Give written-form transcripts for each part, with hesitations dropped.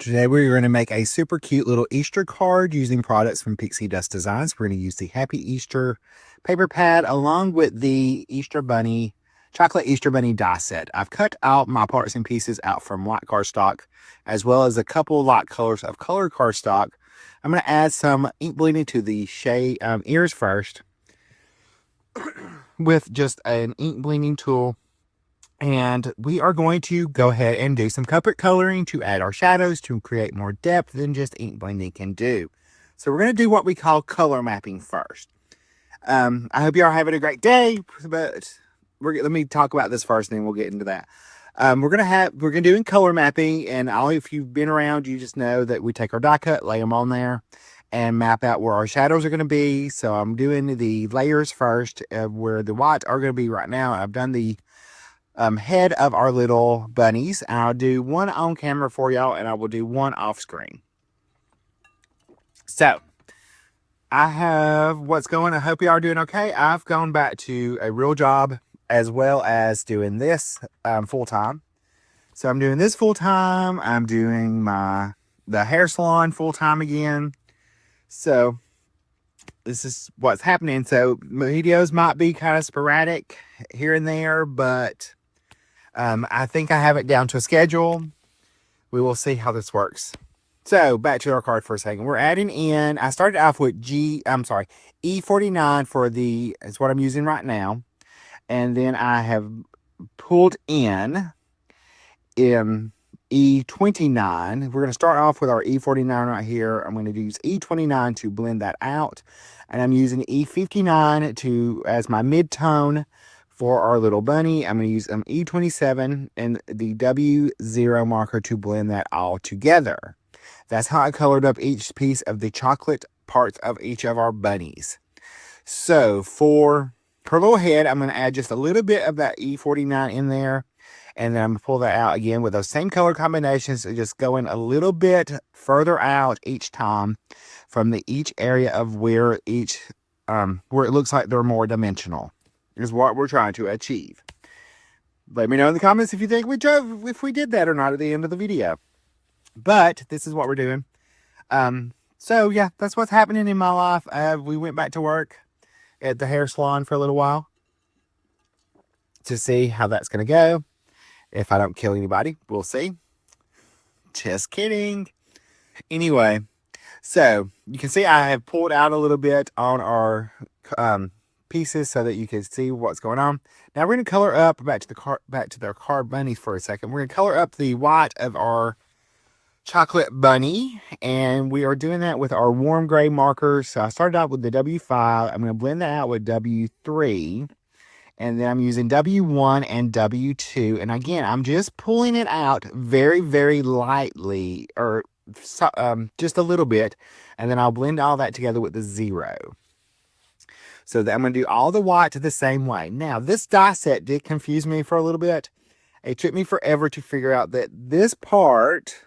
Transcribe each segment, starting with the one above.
Today we're going to make a super cute little Easter card using products from Pixi Dust Designs. We're going to use the Happy Easter paper pad along with the Easter Bunny, chocolate Easter Bunny die set. I've cut out my parts and pieces out from white cardstock, as well as a couple light colors of colored cardstock. I'm going to add some ink bleeding to the ears first with just an ink bleeding tool. And we are going to go ahead and do some Copic coloring to add our shadows to create more depth than just ink blending can do. So we're going to do what we call color mapping first. I hope you are having a great day, but let me talk about this first and then we'll get into that. We're going to do color mapping, and if you've been around, you just know that we take our die cut, lay them on there, and map out where our shadows are going to be. So I'm doing the layers first, where the white are going to be right now. I've done the head of our little bunnies. I'll do one on camera for y'all, and I will do one off screen. So I have what's going. I hope you are doing okay. I've gone back to a real job as well as doing this full time. So I'm doing this full time. I'm doing the hair salon full time again. So this is what's happening. So videos might be kind of sporadic here and there, but I think I have it down to a schedule. We will see how this works. So back to our card for a second. We're adding in, I started off with E49 for is what I'm using right now. And then I have pulled in E29. We're going to start off with our E49 right here. I'm going to use E29 to blend that out. And I'm using E59 as my mid-tone for our little bunny. I'm going to use E27 and the W0 marker to blend that all together. That's how I colored up each piece of the chocolate parts of each of our bunnies. So for her little head, I'm going to add just a little bit of that E49 in there. And then I'm going to pull that out again with those same color combinations, just going a little bit further out each time from each area of where it looks like they're more dimensional, is what we're trying to achieve. Let me know in the comments if you think if we did that or not at the end of the video. But this is what we're doing. So yeah, that's what's happening in my life. We went back to work at the hair salon for a little while to see how that's going to go. If I don't kill anybody, we'll see. Just kidding. Anyway, so you can see I have pulled out a little bit on our pieces so that you can see what's going on. Now we're going to color up back to their card bunnies for a second. We're going to color up the white of our chocolate bunny, and we are doing that with our warm gray markers. So I started out with the W5. I'm going to blend that out with W3. And then I'm using W1 and W2. And again, I'm just pulling it out very, very lightly, or just a little bit. And then I'll blend all that together with the 0. So I'm going to do all the white the same way. Now, this die set did confuse me for a little bit. It took me forever to figure out that this part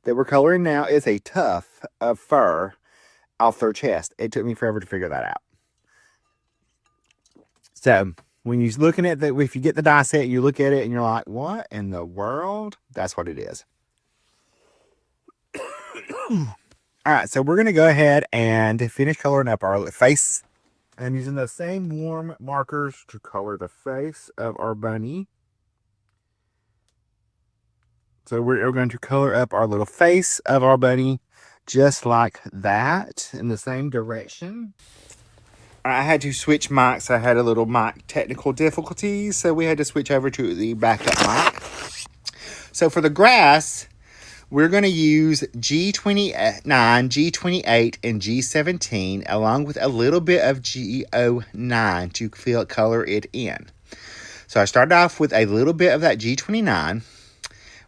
that we're coloring now is a tuft of fur off their chest. It took me forever to figure that out. So when you're looking at if you get the die set, you look at it and you're like, what in the world? That's what it is. All right, so we're going to go ahead and finish coloring up our face. I'm using the same warm markers to color the face of our bunny. So we're going to color up our little face of our bunny just like that in the same direction. I had to switch mics. I had a little mic technical difficulties, so we had to switch over to the backup mic. So for the grass, we're going to use G29, G28, and G17, along with a little bit of G09 to color it in. So I started off with a little bit of that G29.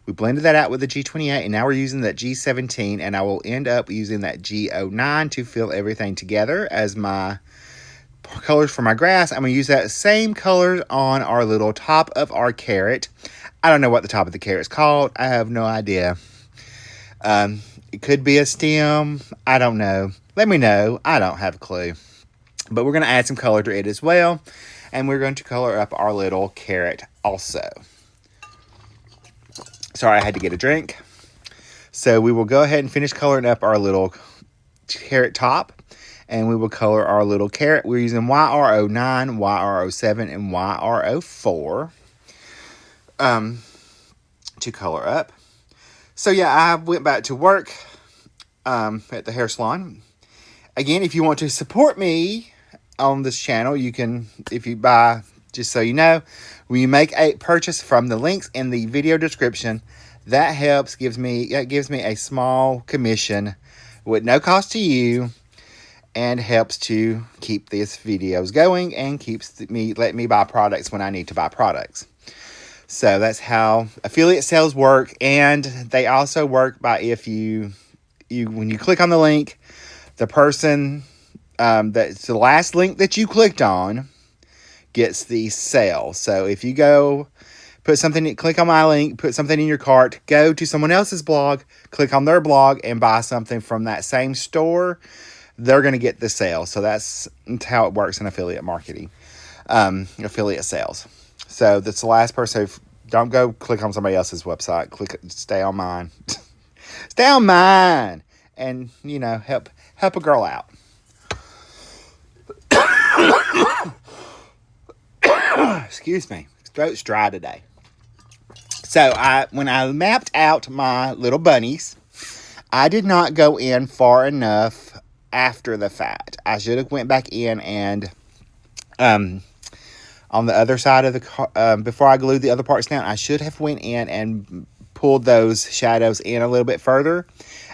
We blended that out with the G28, and now we're using that G17, and I will end up using that G09 to fill everything together as my colors for my grass. I'm going to use that same colors on our little top of our carrot. I don't know what the top of the carrot is called. I have no idea. It could be a stem. I don't know. Let me know. I don't have a clue. But we're going to add some color to it as well. And we're going to color up our little carrot also. Sorry, I had to get a drink. So we will go ahead and finish coloring up our little carrot top. And we will color our little carrot. We're using YR09, YR07, and YR04 to color up. So yeah, I went back to work at the hair salon. Again, if you want to support me on this channel, you can, if you buy, just so you know, when you make a purchase from the links in the video description, that helps, gives me a small commission with no cost to you, and helps to keep these videos going and let me buy products when I need to buy products. So that's how affiliate sales work. And they also work by if when you click on the link, the person that's the last link that you clicked on gets the sale. So if you go click on my link, put something in your cart, go to someone else's blog, click on their blog and buy something from that same store, they're going to get the sale. So that's how it works in affiliate marketing, affiliate sales. So that's the last person. Don't go click on somebody else's website. Stay on mine. Stay on mine. And, help a girl out. Excuse me. Throat's dry today. So when I mapped out my little bunnies, I did not go in far enough after the fact. I should have went back in and on the other side of the before I glued the other parts down, I should have went in and pulled those shadows in a little bit further,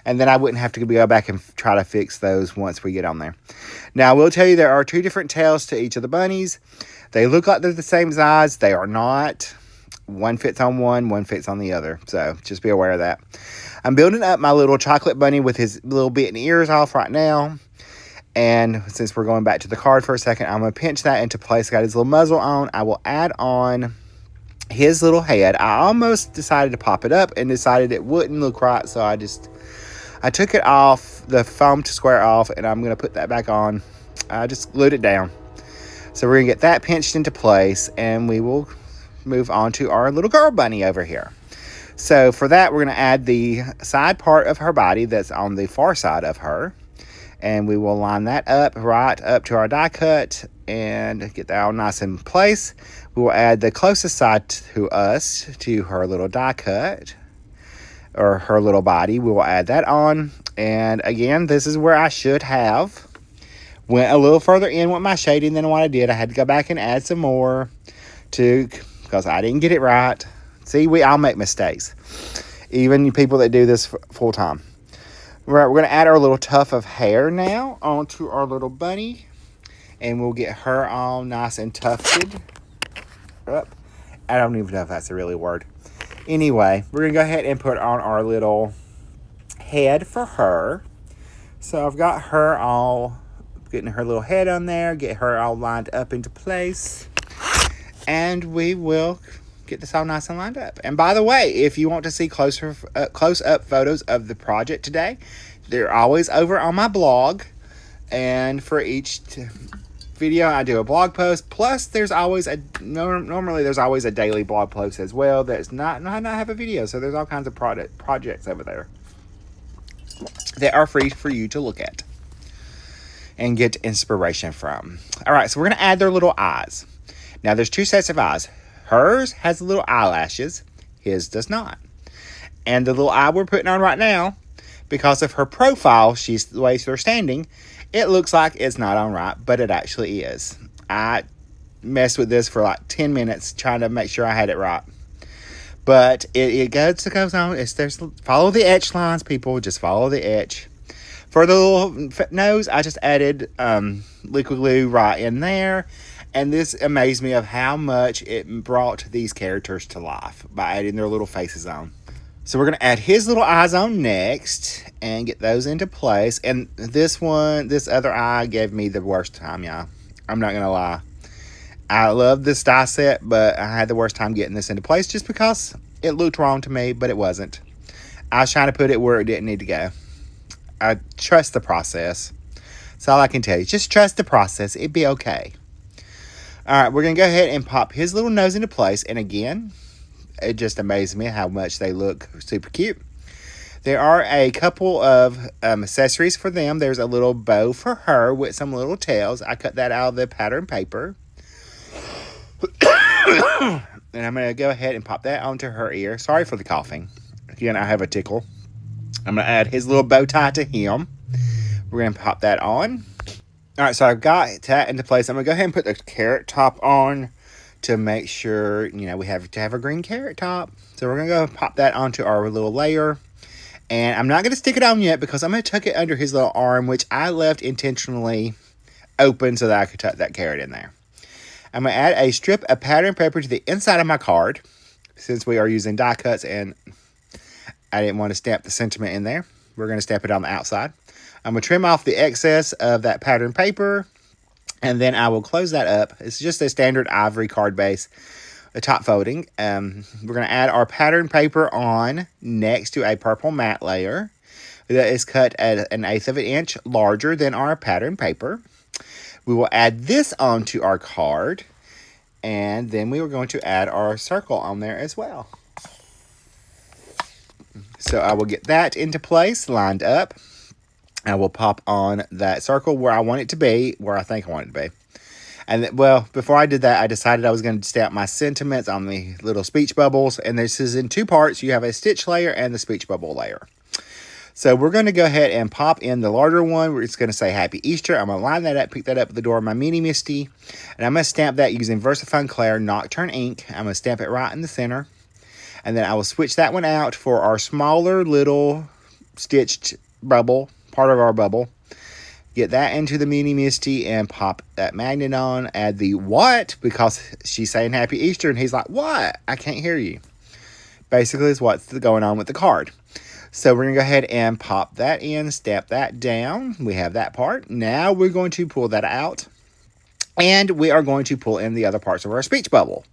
and then I wouldn't have to go back and try to fix those once we get on there. Now, I will tell you there are 2 different tails to each of the bunnies. They look like they're the same size. They are not. One fits on one fits on the other. So just be aware of that. I'm building up my little chocolate bunny with his little bitten ears off right now. And since we're going back to the card for a second, I'm going to pinch that into place. Got his little muzzle on. I will add on his little head. I almost decided to pop it up and decided it wouldn't look right. So I took it off, the foam to square off, and I'm going to put that back on. I just glued it down. So we're going to get that pinched into place, and we will move on to our little girl bunny over here. So for that, we're going to add the side part of her body that's on the far side of her. And we will line that up right up to our die cut and get that all nice in place. We will add the closest side to us to her little die cut, or her little body. We will add that on. And again, this is where I should have went a little further in with my shading than what I did. I had to go back and add some more because I didn't get it right. See, we all make mistakes. Even you people that do this full time. Right, we're going to add our little tuft of hair now onto our little bunny. And we'll get her all nice and tufted up. I don't even know if that's a really word. Anyway, we're going to go ahead and put on our little head for her. So I've got her all, getting her little head on there, get her all lined up into place. And we will get this all nice and lined up. And by the way, if you want to see close-up photos of the project today, they're always over on my blog. And for each video, I do a blog post. Plus, there's always normally there's always a daily blog post as well that's not have a video. So there's all kinds of projects over there that are free for you to look at and get inspiration from. All right, so we're going to add their little eyes. Now, there's 2 sets of eyes. Hers has little eyelashes. His does not. And the little eye we're putting on right now, because of her profile, the way they're standing, it looks like it's not on right, but it actually is. I messed with this for like 10 minutes trying to make sure I had it right. But it goes on. Follow the etch lines, people. Just follow the etch. For the little nose, I just added liquid glue right in there. And this amazed me of how much it brought these characters to life by adding their little faces on. So we're going to add his little eyes on next and get those into place. And this other eye gave me the worst time, y'all. I'm not going to lie. I love this die set, but I had the worst time getting this into place just because it looked wrong to me, but it wasn't. I was trying to put it where it didn't need to go. I trust the process. That's all I can tell you. Just trust the process. It'd be okay. All right, we're going to go ahead and pop his little nose into place. And again, it just amazes me how much they look super cute. There are a couple of accessories for them. There's a little bow for her with some little tails. I cut that out of the pattern paper. And I'm going to go ahead and pop that onto her ear. Sorry for the coughing. Again, I have a tickle. I'm going to add his little bow tie to him. We're going to pop that on. All right, so I've got that into place. I'm going to go ahead and put the carrot top on to make sure, you know, we have to have a green carrot top. So we're going to go pop that onto our little layer. And I'm not going to stick it on yet because I'm going to tuck it under his little arm, which I left intentionally open so that I could tuck that carrot in there. I'm going to add a strip of pattern paper to the inside of my card since we are using die cuts and I didn't want to stamp the sentiment in there. We're going to stamp it on the outside. I'm going to trim off the excess of that pattern paper and then I will close that up. It's just a standard ivory card base, a top folding. We're going to add our pattern paper on next to a purple matte layer that is cut at 1/8 of an inch larger than our pattern paper. We will add this onto our card, and then we are going to add our circle on there as well. So I will get that into place, lined up. I will pop on that circle where I want it to be, where I think I want it to be. And then, well, before I did that, I decided I was going to stamp my sentiments on the little speech bubbles. And this is in two parts. You have a stitch layer and the speech bubble layer. So we're going to go ahead and pop in the larger one where it's going to say Happy Easter. I'm going to line that up, pick that up at the door of my Mini Misty. And I'm going to stamp that using VersaFine Claire Nocturne ink. I'm going to stamp it right in the center. And then I will switch that one out for our smaller little stitched bubble, part of our bubble. Get that into the Mini Misty and pop that magnet on. Add the what, because she's saying Happy Easter. And he's like, what? I can't hear you. Basically, is what's going on with the card. So we're going to go ahead and pop that in, stamp that down. We have that part. Now we're going to pull that out. And we are going to pull in the other parts of our speech bubble.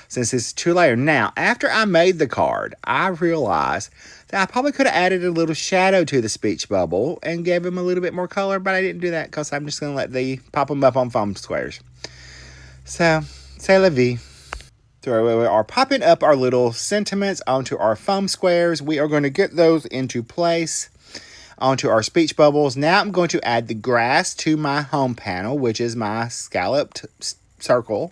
Since it's 2-layer. Now, after I made the card, I realized that I probably could have added a little shadow to the speech bubble and gave him a little bit more color. But I didn't do that because I'm just going to pop them up on foam squares. So, c'est la vie. So we are popping up our little sentiments onto our foam squares. We are going to get those into place onto our speech bubbles. Now I'm going to add the grass to my home panel, which is my scalloped circle,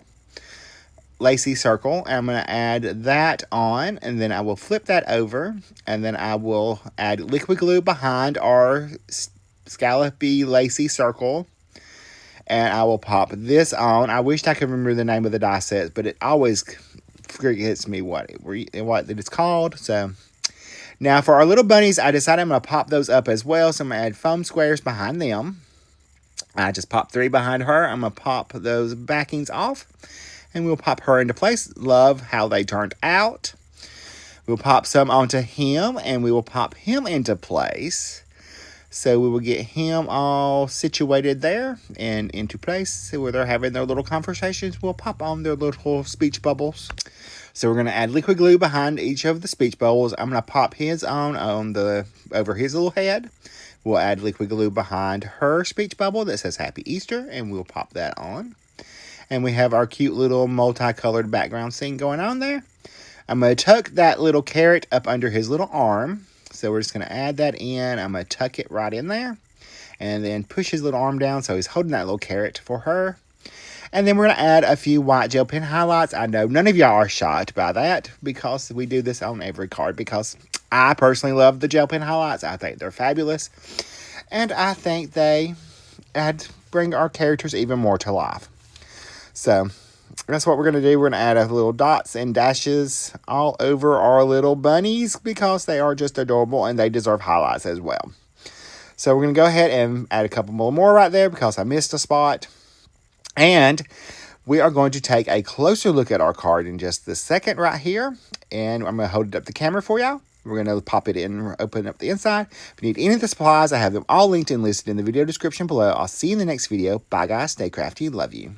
lacy circle. I'm going to add that on, and then I will flip that over, and then I will add liquid glue behind our scallopy lacy circle. And I will pop this on. I wished I could remember the name of the die set, but it always forgets me what it's called. So now for our little bunnies, I decided I'm going to pop those up as well. So I'm going to add foam squares behind them. I just popped 3 behind her. I'm going to pop those backings off. And we'll pop her into place. Love how they turned out. We'll pop some onto him. And we will pop him into place. So we will get him all situated there and into place where they're having their little conversations. We'll pop on their little speech bubbles. So we're going to add liquid glue behind each of the speech bubbles. I'm going to pop his on over his little head. We'll add liquid glue behind her speech bubble that says Happy Easter, and we'll pop that on. And we have our cute little multicolored background scene going on there. I'm going to tuck that little carrot up under his little arm. So we're just going to add that in. I'm going to tuck it right in there. And then push his little arm down so he's holding that little carrot for her. And then we're going to add a few white gel pen highlights. I know none of y'all are shocked by that because we do this on every card. Because I personally love the gel pen highlights. I think they're fabulous. And I think they bring our characters even more to life. So that's what we're going to do. We're going to add a little dots and dashes all over our little bunnies because they are just adorable and they deserve highlights as well. So we're going to go ahead and add a couple more right there because I missed a spot. And we are going to take a closer look at our card in just a second right here. And I'm going to hold it up the camera for y'all. We're going to pop it in, open up the inside. If you need any of the supplies, I have them all linked and listed in the video description below. I'll see you in the next video. Bye, guys. Stay crafty. Love you.